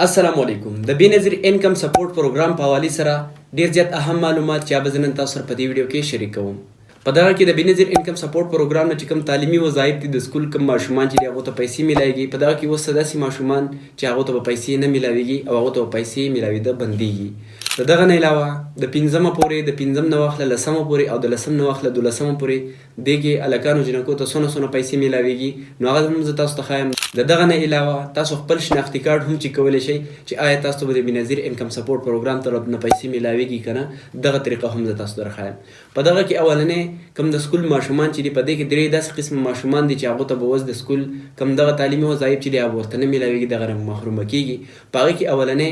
السلام علیکم د بینظیر انکم سپورټ پروګرام په حواله سره ډیر زیات اهم معلومات چې به زنن تاسو سره په دې ویډیو کې شریک کوم. په دغه کې د بینظیر انکم سپورټ پروګرام نه چې کوم تعلیمي وظایف دي د سکول کوم ماشومان چې هغه ته پیسې ملایږي، په دغه کې وسه داسې ماشومان چې هغه ته پیسې نه ملایږي او هغه ته پیسې ملاویده بنديږي. د دغه نه علاوه د 15مه پورې د 15م نو واخله لسمه پورې او د لسم نو واخله 12مه پورې دغه الکانو جنکو ته سونه پیسې ملاویږي. نو هغه هم تاسو ته خایم. د دغه نه علاوه تاسو خپل شناختی کارت هم چې کولای شئ چې آیا تاسو به د بینظیر انکم سپورټ پروګرام طرف نه پیسې ملاویږي کنه، دغه طریقه هم تاسو درخوایم. په دغه کې اولنې کوم د سکول ماشومان چې په دې کې درې داسې قسم ماشومان دي چې هغه ته به وز د سکول کوم دغه تعلیمي وظایف چې دی هغه ورته نه ملاویږي، دغه محروم کیږي. په هغه کې اولنې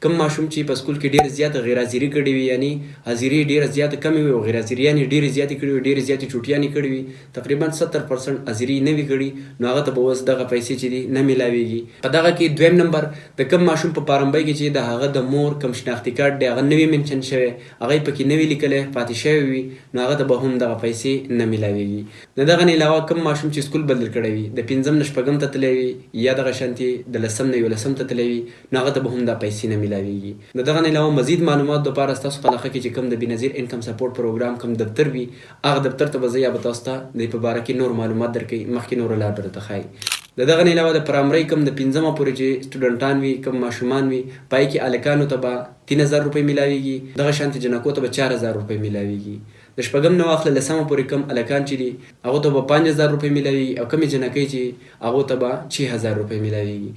کوم ماشوم چې په سکول کې ډیر زیات غیر حاضری کړي وي، یعنی حاضری ډیر زیات کم وي او غیر حاضری یعنی ډیر زیات کړي وي، ډیر زیات چټیانې کړي وي، تقریبا 70% حاضری نه وي کړي، نو هغه ته به وس دغه پیسې چې دي نه ملاویږي. په دغه کې دویم نمبر د کوم ماشوم په پارمبای کې چې د هغه د مور کوم شناختی کارت دی هغه نوی منشن شوی، هغه پکې نوی لیکل پاتې شوی وي، نو هغه ته به هم دغه پیسې نه ملاویږي. د دغه نه علاوه کوم ماشوم چې سکول بدل کړی وي، د 5م نشپږم ته تللی وي یا دغه شانتي د لسم نه 11م ته تللی وي، نو هغه ته به هم دا پیسې نه ملاویږي. دغه نه علاوه مزید معلومات لپاره تاسو په لخوا کې چې کوم د بینظیر انکم سپورټ پروګرام کوم دفتر وي، هغه دفتر ته به زه یا به تاسو ته د په باره کې نور معلومات درکړي، مخکې نور لار درته ښایي. د دغه نه علاوه د پرایمري کوم د 5مه پورې چې سټوډنټان وي، کوم ماشومان وي، پای کې الکانو ته به 3000 روپۍ ملاویږي، دغه شانتي جنکو ته به 4000 روپۍ ملاویږي. د شپږم نو واخله لسمه پورې کوم الکان چې دي هغه ته به 5000 روپۍ ملاویږي او کومې جنکۍ چې هغه ته به 6000 روپۍ ملاویږي.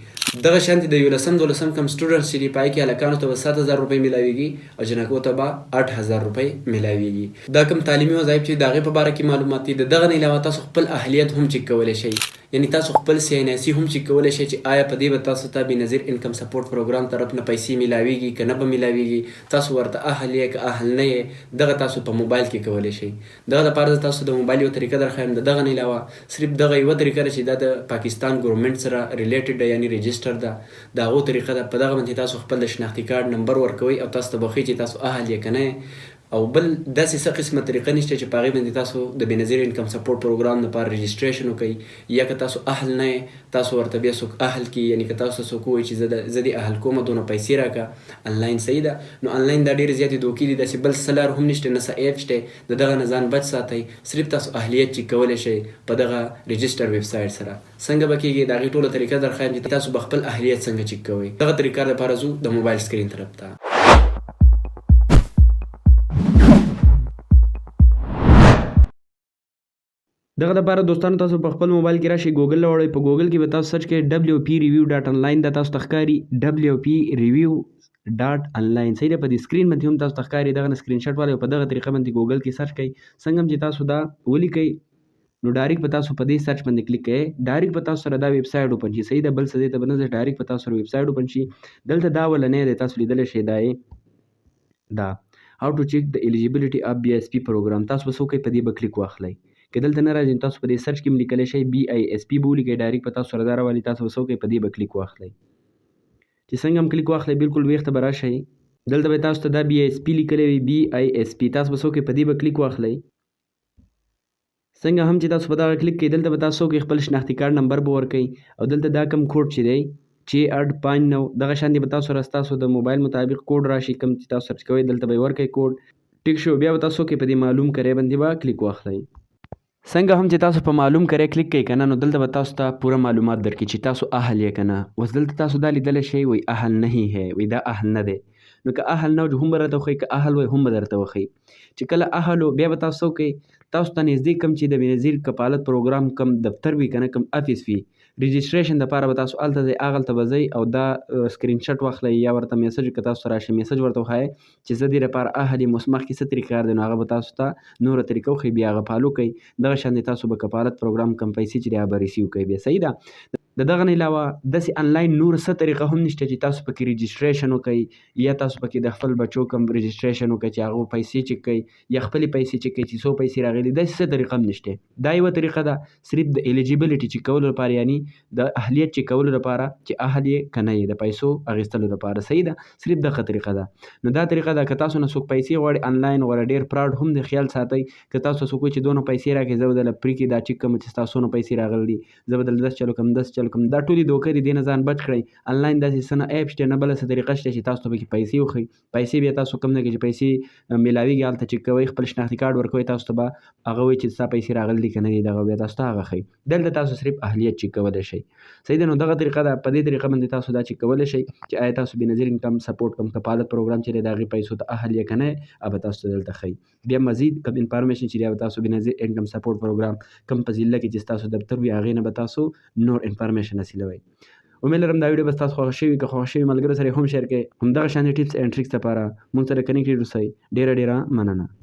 دغه شانتي د 11م 12م کوم سټوډنټس چې دي پای کې الکانو ته به 7000 روپۍ ملاویږي او جنکو ته به 8000 روپۍ ملاویږي. دا کوم تعلیمي وظایف چې دغه په باره کې معلومات دي. دغه نه علاوه تاسو خپل اهلیت هم چک کولای شئ، یعنی تاسو خپل سیناسي هم چک کولای شئ چې آیا په دې به تاسو ته بینظیر انکم سپورټ پروګرام طرف نه پیسې ملاویږي که نه به ملاویږي، تاسو ورته اهل یې که اهل نه یې، دغه تاسو په موبایل کې کولی شئ. دغه لپاره تاسو د موبایل یو طریقه درخوایم. دغه نه علاوه صرف دغه یوه طریقه ده چې دا د پاکستان ګورنمنټ سره ریلیټډ ده، یعنی رجسټر ده، د هغو طریقه ده. په دغه باندې تاسو خپل د شناختی کارت نمبر ورکوئ او تاسو ته به ښیي چې تاسو اهل یې که نه، او بل داسې څه قسمه طریقه نشته چې په هغې باندې تاسو د بینظیر انکم سپورټ پروګرام لپاره رجسټریشن وکړئ، یا که تاسو اهل نه یې تاسو ورته بیا څوک اهل کړي، یعنی که تاسو څوک ووایي چې زه دې اهل کومه دونه پیسې راکړه انلاین صحیح ده، نو انلاین دا ډېرې زیاتې دوکې دي، داسې بل څه لار هم نشته، نه څه ایپ شته. د دغه نه ځان بچ ساتئ. صرف تاسو اهلیت چې کولی شئ په دغه رجسټر ویب سایټ سره. څنګه به کېږي د هغې ټوله طریقه درښایم چې تاسو به خپل اهلیت څنګه چک کوئ. دغه طریقه لپاره ځو د موبایل سکرین طرف ته. دغه لپاره دوستانو تاسو په خپل موبایل کې راشئ، ګوګل راوړئ. په ګوګل کې به تاسو سرچ کړئ wpreview.online، دا تاسو ته ښکاري wpreview.online صحیح ده. په دې سکرین باندې هم تاسو ته ښکاري، دغه نه سکرین شاټ والی په دغه طریقه باندې ګوګل کې سرچ کړئ. څنګه هم چې تاسو دا ولیکئ نو ډایرکټ به تاسو په دې سرچ باندې کلیک کړئ، ډایرکټ به تاسو سره دا ویب سایټ اوپن شي صحیح ده. بل څه ځای ته به نه ځئ، ډایرکټ به تاسو سره ویب سایټ اوپن شي. دلته دا ولنی دی تاسو لیدلی شئ، دا دا هاو ټو چیک د ایلیجیبیلیټي اف بی ایس پي پروګرام. تاسو به څه وکئ، په دې به کلیک واخلئ. که دلته نه راځي تاسو په دې سرچ کې هم لیکلی شئ BISP به ولیکئ، ډایرکټ په تاسو سره دا راولي. تاسو به څه وکئ، په دې به کلیک واخلئ. چې څنګه هم کلیک واخلئ بالکل ویښته به راشئ، دلته به تاسو ته دا BISP لیکلی وي BISP، تاسو به څه وکئ، په دې به کلیک واخلئ. څنګه هم چې تاسو په دغه کلیک کړئ، دلته به تاسو وکئ خپل شناختی کارت نمبر به ورکئ او دلته دا کوم کوډ چې دی 6859 دغه شان دی به تاسو سره ستاسو د موبایل مطابق کوډ راشي، کوم چې تاسو سرچ کوئ دلته به یې ورکئ کوډ. ټیک شو، بیا به تاسو وکئ په دې معلوم کرے باندې به کلیک واخلئ. څنګه هم چې تاسو په معلوم کرے کلیک کړئ که نه، نو دلته به تاسو ته پوره معلومات درکړي چې تاسو اهل یې که نه. اوس دلته تاسو دا لیدلی شئ وایي اهل نہیں ہے، وایي دا اهل نه دی. نو که اهل نه هم به راته وښیي، که اهل وایي هم به درته وښیي. چې کله اهل و بیا به تاسو وکئ، تاسو ته نږدې کوم چې د بینظیر کفالت پروګرام کوم دفتر وي که نه، کوم افیس وي، رجسټریشن دپاره به تاسو هلته ځئ، هغلته به ځئ او دا سکرین شاټ واخلئ یا ورته میسج که تاسو راشي میسج ورته وښایئ چې زه دې لپاره اهل یم. اوس مخکې څه طریقه کار دی نو هغه به تاسو ته نوره طریقه وښیي، بیا هغه فالو کوئ. دغه شان دی تاسو به کفالت پروګرام کوم پیسې چې دی هغه به ریسیو کوئ بیا صحیح ده. د دغه نه علاوه داسې انلاین نور څه طریقه هم نشته چې تاسو پکې رجسټریشن وکړئ یا تاسو پکې د خپل بچو کوم رجسټریشن وکړئ چې هغه پیسې چک کړئ یا خپلې پیسې چک کړئ چې څو پیسې راغلي، داسې څه طریقه هم نشته. دا یوه طریقه ده صرف د ایلیجیبیلیټي چک کولو لپاره، یعنی د اهلیت چک کولو لپاره چې اهل یې که نه یې، د پیسو اخیستلو لپاره صحیح ده. صرف دغه طریقه ده. نو دا طریقه ده که تاسو نه څوک پیسې غواړي انلاین غواړي، ډېر فراډ هم دی، خیال ساتئ. که تاسو څوک وایي چې دونه پیسې راکړئ زه به درله پرې کړي دا چک کوم چې ستاسو څونه پیسې راغلي دي، زه به درله 10 چلو کوم 10 چل کوم. دا ټولې دوکې دي، دې نه ځان بچ کړئ. انلاین داسې څه نه ایپ شته نه بله څه طریقه شته چې تاسو ته پکې پیسې وښیي. پیسې بیا تاسو کوم نه کوي چې پیسې میلاویږي هلته چیک کوئ، خپل شناختي کارډ ورکوئ، تاسو ته به هغه وایي چې ستا پیسې راغلي دي که نه دي، دغه بیا تاسو ته هغه ښیي. دلته تاسو صرف اهلیت چیک کولی شئ. صحیح ده. نو دغه طریقه ده، په دې طریقه باندې تاسو دا چیک کولی شئ چې آیا تاسو بېنظیر انکم سپورټ کوم کفالت پروګرام چې دی د هغې پیسو ته اهل یې که نه یې، هغه به تاسو ته دلته ښیي. بیا مزید کوم انفارمیشن چې دی هغه تاسو بېنظیر انکم سپورټ پروګرام کوم په ضلع کې چې ستاسو دفتر وي هغې نه به تاسو نور انفارمیشن حاصلوئ. امید لرم دا ویډیو به ستاسو خوښه شوي. که خوښه شوي ملګرو سره یې هم شیر کړئ. همدغه شانې ټیپس اینډ ټریکس لپاره موږ سره کنیکټډ اوسئ. ډېره مننه.